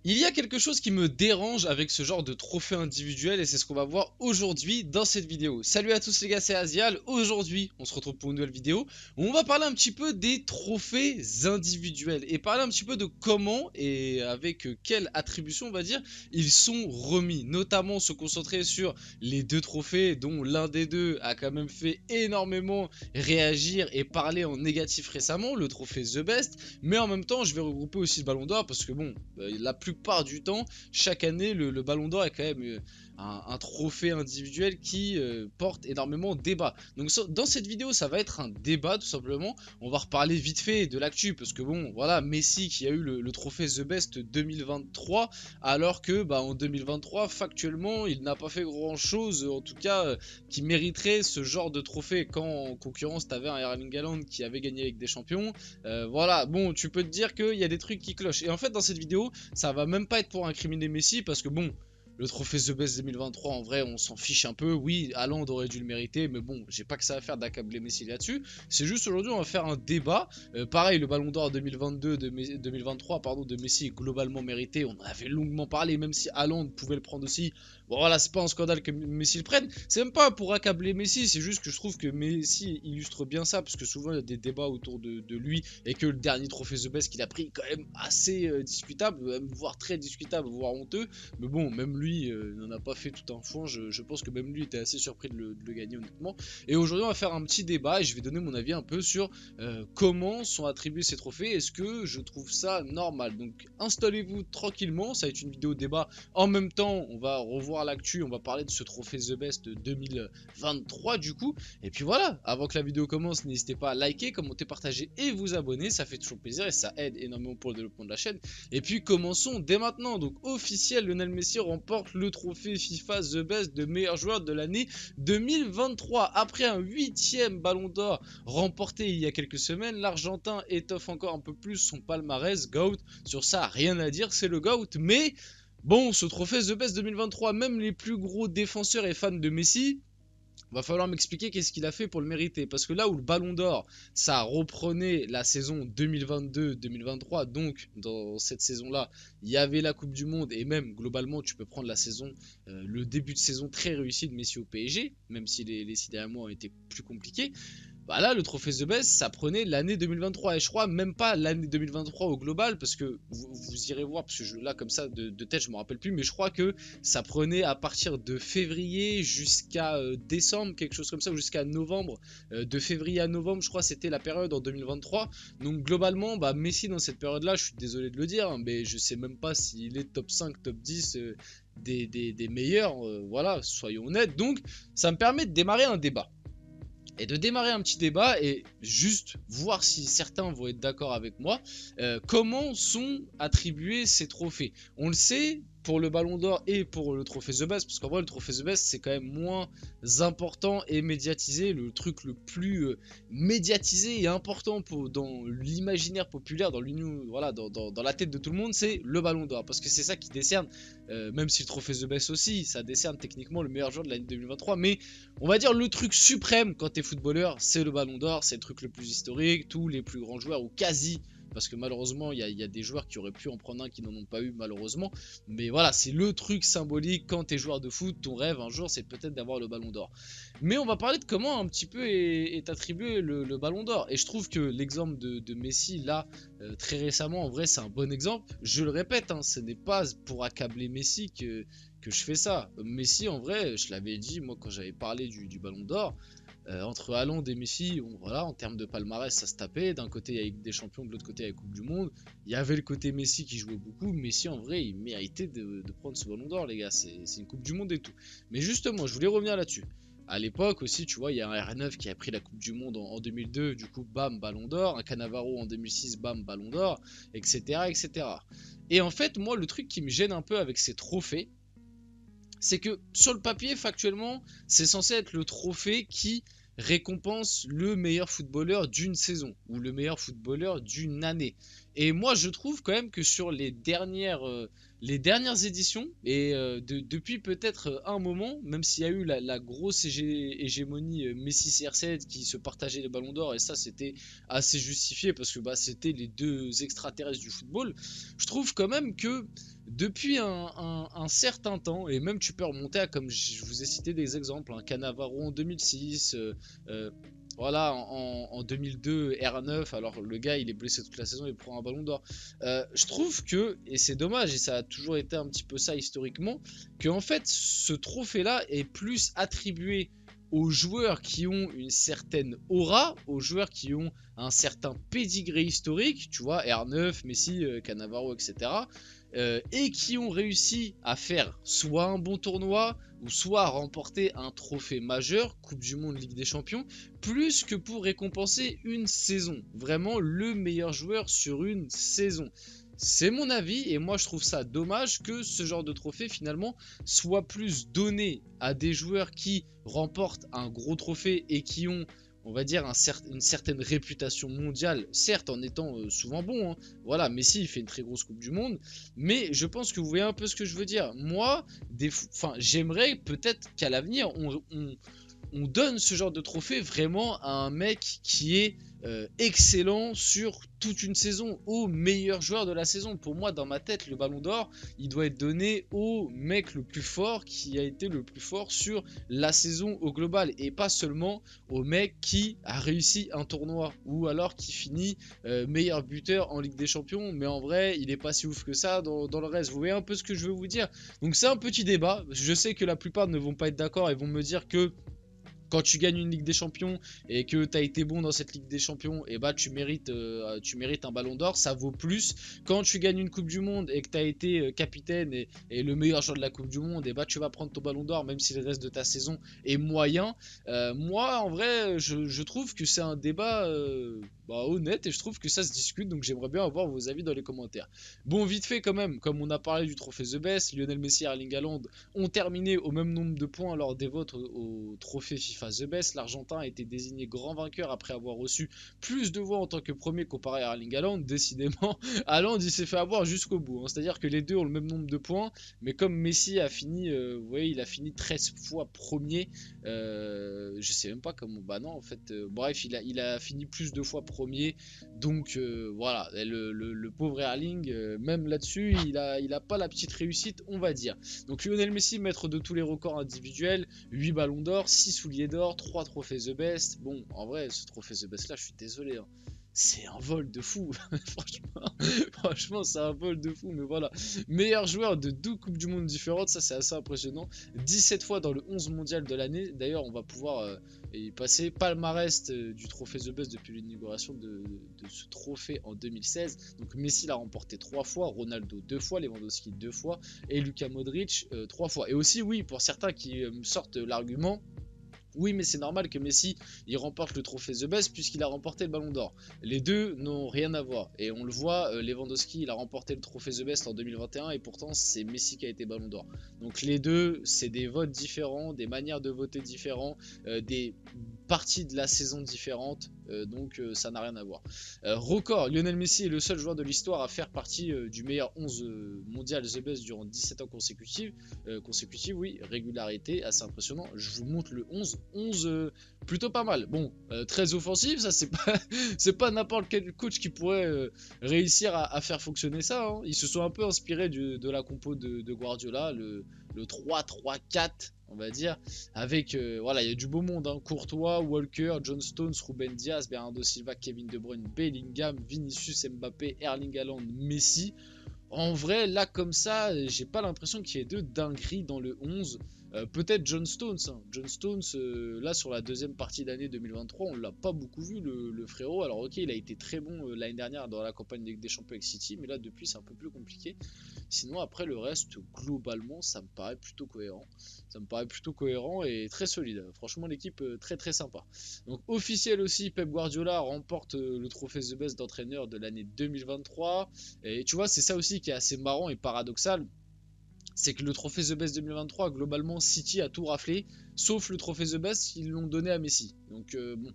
Il y a quelque chose qui me dérange avec ce genre de trophée individuel et c'est ce qu'on va voir aujourd'hui dans cette vidéo. Salut à tous les gars, c'est Azial. Aujourd'hui, on se retrouve pour une nouvelle vidéo où on va parler un petit peu des trophées individuels et parler un petit peu de comment et avec quelle attribution on va dire ils sont remis. Notamment se concentrer sur les deux trophées dont l'un des deux a quand même fait énormément réagir et parler en négatif récemment, le trophée The Best. Mais en même temps, je vais regrouper aussi le Ballon d'Or parce que bon, la plupart du temps, chaque année, le Ballon d'Or est quand même un trophée individuel qui porte énormément de débat. Donc dans cette vidéo, ça va être un débat tout simplement. On va reparler vite fait de l'actu parce que bon, voilà, Messi qui a eu le trophée The Best 2023, alors que bah, en 2023, factuellement, il n'a pas fait grand chose, en tout cas, qui mériterait ce genre de trophée. Quand en concurrence, t'avais un Erling Haaland qui avait gagné avec des champions. Voilà, bon, tu peux te dire qu'il y a des trucs qui clochent. Et en fait, dans cette vidéo, ça va même pas être pour incriminer Messi parce que bon, le trophée The Best 2023, en vrai, on s'en fiche un peu. Oui, Haaland aurait dû le mériter, mais bon, j'ai pas que ça à faire d'accabler Messi là-dessus. C'est juste aujourd'hui, on va faire un débat. Pareil, le Ballon d'Or 2022 2023, pardon, de Messi est globalement mérité. On en avait longuement parlé, même si Haaland pouvait le prendre aussi. Bon, voilà, c'est pas un scandale que Messi le prenne. C'est même pas pour accabler Messi, c'est juste que je trouve que Messi illustre bien ça, parce que souvent il y a des débats autour de lui, et que le dernier trophée The Best qu'il a pris est quand même assez discutable, voire très discutable, voire honteux. Mais bon, même lui n'en a pas fait tout un fond. Je pense que même lui était assez surpris de le gagner, honnêtement. Et aujourd'hui, on va faire un petit débat et je vais donner mon avis un peu sur comment sont attribués ces trophées. Est-ce que je trouve ça normal? Donc, installez-vous tranquillement. Ça va être une vidéo débat. En même temps, on va revoir l'actu. On va parler de ce trophée The Best 2023 du coup. Et puis voilà, avant que la vidéo commence, n'hésitez pas à liker, commenter, partager et vous abonner. Ça fait toujours plaisir et ça aide énormément pour le développement de la chaîne. Et puis commençons dès maintenant. Donc officiel, Lionel Messi remporte le trophée FIFA The Best de meilleur joueur de l'année 2023. Après un 8e Ballon d'Or remporté il y a quelques semaines, l'Argentin étoffe encore un peu plus son palmarès. GOAT, sur ça rien à dire, c'est le GOAT. Mais bon, ce trophée The Best 2023, même les plus gros défenseurs et fans de Messi, va falloir m'expliquer qu'est-ce qu'il a fait pour le mériter. Parce que là où le Ballon d'Or, ça reprenait la saison 2022-2023, donc dans cette saison-là, il y avait la Coupe du Monde et même globalement, tu peux prendre la saison, le début de saison très réussi de Messi au PSG, même si les 6 derniers mois ont été plus compliqués. Bah là, le trophée The Best, ça prenait l'année 2023. Et je crois même pas l'année 2023 au global, parce que vous irez voir, parce que là, comme ça, de tête, je me rappelle plus, mais je crois que ça prenait à partir de février jusqu'à décembre, quelque chose comme ça, ou jusqu'à novembre. De février à novembre, je crois, c'était la période en 2023. Donc globalement, bah, Messi, dans cette période-là, je suis désolé de le dire, hein, mais je sais même pas s'il est top 5, top 10 des meilleurs. Voilà, soyons honnêtes. Donc, ça me permet de démarrer un débat. Et de démarrer un petit débat et juste voir si certains vont être d'accord avec moi. Comment sont attribués ces trophées? On le sait pour le Ballon d'Or et pour le trophée The Best, parce qu'en vrai le trophée The Best c'est quand même moins important et médiatisé. Le truc le plus médiatisé et important dans l'imaginaire populaire, voilà, dans la tête de tout le monde, c'est le Ballon d'Or, parce que c'est ça qui décerne, même si le trophée The Best aussi, ça décerne techniquement le meilleur joueur de l'année 2023, mais on va dire le truc suprême quand t'es footballeur, c'est le Ballon d'Or, c'est le truc le plus historique, tous les plus grands joueurs, ou quasi, parce que malheureusement, il y a des joueurs qui auraient pu en prendre un qui n'en ont pas eu malheureusement. Mais voilà, c'est le truc symbolique quand t'es joueur de foot, ton rêve un jour, c'est peut-être d'avoir le Ballon d'Or. Mais on va parler de comment un petit peu est attribué le Ballon d'Or. Et je trouve que l'exemple de Messi, là, très récemment, en vrai, c'est un bon exemple. Je le répète, hein, ce n'est pas pour accabler Messi que je fais ça. Messi, en vrai, je l'avais dit, moi, quand j'avais parlé du Ballon d'Or, entre Haaland et Messi, bon, voilà, en termes de palmarès, ça se tapait. D'un côté, il y avait des champions, de l'autre côté, il y avait Coupe du Monde. Il y avait le côté Messi qui jouait beaucoup. Messi, en vrai, il méritait de prendre ce Ballon d'Or, les gars. C'est une Coupe du Monde et tout. Mais justement, je voulais revenir là-dessus. À l'époque aussi, tu vois, il y a un R9 qui a pris la Coupe du Monde en 2002, du coup, bam, Ballon d'Or. Un Cannavaro en 2006, bam, Ballon d'Or, etc., etc. Et en fait, moi, le truc qui me gêne un peu avec ces trophées, c'est que sur le papier, factuellement, c'est censé être le trophée qui récompense le meilleur footballeur d'une saison ou le meilleur footballeur d'une année. Et moi, je trouve quand même que sur les dernières éditions, et depuis peut-être un moment, même s'il y a eu la grosse hégémonie Messi CR7 qui se partageait les ballons d'or, et ça c'était assez justifié parce que bah, c'était les deux extraterrestres du football, je trouve quand même que depuis un certain temps, et même tu peux remonter à, comme je vous ai cité des exemples, hein, Cannavaro en 2006, voilà, en 2002, R9, alors le gars il est blessé toute la saison, il prend un ballon d'or. Je trouve que, et c'est dommage, et ça a toujours été un petit peu ça historiquement, que en fait ce trophée-là est plus attribué aux joueurs qui ont une certaine aura, aux joueurs qui ont un certain pédigré historique, tu vois, R9, Messi, Cannavaro, etc. Et qui ont réussi à faire soit un bon tournoi, ou soit à remporter un trophée majeur, Coupe du Monde, Ligue des Champions, plus que pour récompenser une saison. Vraiment le meilleur joueur sur une saison. C'est mon avis et moi je trouve ça dommage que ce genre de trophée finalement soit plus donné à des joueurs qui remportent un gros trophée et qui ont, on va dire, une certaine réputation mondiale, certes en étant souvent bon, hein. Voilà, Messi il fait une très grosse Coupe du Monde, mais je pense que vous voyez un peu ce que je veux dire. Moi, j'aimerais peut-être qu'à l'avenir on donne ce genre de trophée vraiment à un mec qui est excellent sur toute une saison, au meilleur joueur de la saison. Pour moi, dans ma tête, le ballon d'or, il doit être donné au mec le plus fort, qui a été le plus fort sur la saison au global, et pas seulement au mec qui a réussi un tournoi, ou alors qui finit meilleur buteur en Ligue des Champions, mais en vrai, il est pas si ouf que ça dans le reste. Vous voyez un peu ce que je veux vous dire? Donc c'est un petit débat. Je sais que la plupart ne vont pas être d'accord et vont me dire que quand tu gagnes une Ligue des Champions et que tu as été bon dans cette Ligue des Champions, et bah tu mérites un ballon d'or, ça vaut plus. Quand tu gagnes une Coupe du Monde et que tu as été capitaine et le meilleur joueur de la Coupe du Monde, et bah tu vas prendre ton ballon d'or même si le reste de ta saison est moyen. Moi en vrai je trouve que c'est un débat honnête et je trouve que ça se discute, donc j'aimerais bien avoir vos avis dans les commentaires. Bon, vite fait quand même, comme on a parlé du trophée The Best, Lionel Messi et Erling Haaland ont terminé au même nombre de points lors des votes au trophée FIFA The Best. L'Argentin a été désigné grand vainqueur après avoir reçu plus de voix en tant que premier comparé à Erling Haaland. Décidément, Haaland il s'est fait avoir jusqu'au bout, hein. C'est-à-dire que les deux ont le même nombre de points, mais comme Messi a fini, vous voyez, il a fini 13 fois premier. Je sais même pas comment, bah non en fait, bref, il a fini plus de fois premier, donc voilà, le pauvre Erling, même là-dessus, il a pas la petite réussite, on va dire. Donc Lionel Messi, maître de tous les records individuels, 8 ballons d'or, 6 souliers d'or, 3 trophées The Best. Bon, en vrai, ce trophée The Best là, je suis désolé, hein. C'est un vol de fou. Franchement, c'est un vol de fou. Mais voilà, meilleur joueur de 12 Coupes du Monde différentes, ça c'est assez impressionnant. 17 fois dans le 11 mondial de l'année. D'ailleurs, on va pouvoir y passer palmarès du trophée The Best depuis l'inauguration de ce trophée en 2016. Donc Messi l'a remporté 3 fois, Ronaldo 2 fois, Lewandowski 2 fois et Luka Modric 3 fois. Et aussi, oui, pour certains qui me sortent l'argument, oui, mais c'est normal que Messi il remporte le trophée The Best puisqu'il a remporté le Ballon d'Or. Les deux n'ont rien à voir. Et on le voit, Lewandowski il a remporté le trophée The Best en 2021 et pourtant c'est Messi qui a été Ballon d'Or. Donc les deux, c'est des votes différents, des manières de voter différentes, des parties de la saison différentes. Donc ça n'a rien à voir. Record, Lionel Messi est le seul joueur de l'histoire à faire partie du meilleur 11 mondial The Best durant 17 ans consécutifs. Oui, régularité, assez impressionnant. Je vous montre le 11. 11 plutôt pas mal. Bon, très offensif, ça c'est pas c'est pas n'importe quel coach qui pourrait réussir à faire fonctionner ça, hein. Ils se sont un peu inspirés de la compo de Guardiola, le 3-3-4 on va dire, avec voilà, il y a du beau monde, hein. Courtois, Walker, John Stones, Ruben Dias, Bernardo Silva, Kevin De Bruyne, Bellingham, Vinicius, Mbappé, Erling Haaland, Messi. En vrai, là comme ça, j'ai pas l'impression qu'il y ait de dinguerie dans le 11. Peut-être John Stones, hein. John Stones, là sur la deuxième partie d'année 2023, on l'a pas beaucoup vu le frérot. Alors ok, il a été très bon l'année dernière dans la campagne des Champions avec City, mais là depuis c'est un peu plus compliqué. Sinon après le reste, globalement, ça me paraît plutôt cohérent. Ça me paraît plutôt cohérent et très solide. Franchement l'équipe très très sympa. Donc officiel aussi, Pep Guardiola remporte le trophée The Best d'entraîneur de l'année 2023. Et tu vois, c'est ça aussi qui est assez marrant et paradoxal. C'est que le trophée The Best 2023, globalement, City a tout raflé, sauf le trophée The Best, ils l'ont donné à Messi. Donc bon,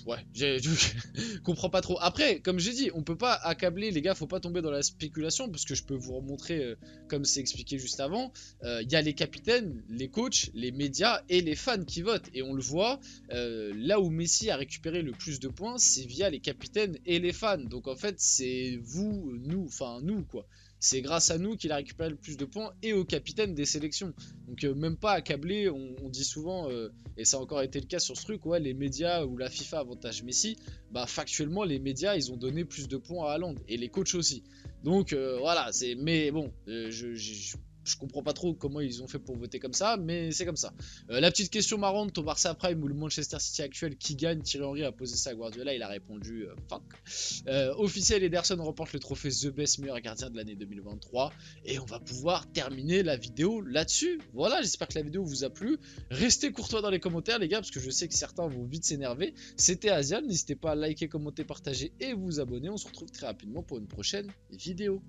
Ouais, je comprends pas trop. Après, comme j'ai dit, on peut pas accabler les gars, faut pas tomber dans la spéculation, parce que je peux vous remontrer, comme c'est expliqué juste avant, il y a les capitaines, les coachs, les médias et les fans qui votent. Et on le voit, là où Messi a récupéré le plus de points, c'est via les capitaines et les fans. Donc en fait, c'est vous, nous, enfin nous quoi. C'est grâce à nous qu'il a récupéré le plus de points et aux capitaines des sélections. Donc même pas accablé, on dit souvent, et ça a encore été le cas sur ce truc, ouais, les médias ou la FIFA avantage Messi, bah factuellement les médias ils ont donné plus de points à Haaland et les coachs aussi. Donc voilà, c'est mais bon, je comprends pas trop comment ils ont fait pour voter comme ça, mais c'est comme ça. La petite question marrante, au Barça Prime ou le Manchester City actuel, qui gagne? Thierry Henry a posé ça à Guardiola, il a répondu fuck. Officiel, Ederson remporte le trophée The Best meilleur gardien de l'année 2023. Et on va pouvoir terminer la vidéo là-dessus. Voilà, j'espère que la vidéo vous a plu. Restez courtois dans les commentaires les gars, parce que je sais que certains vont vite s'énerver. C'était Asial, n'hésitez pas à liker, commenter, partager et vous abonner. On se retrouve très rapidement pour une prochaine vidéo.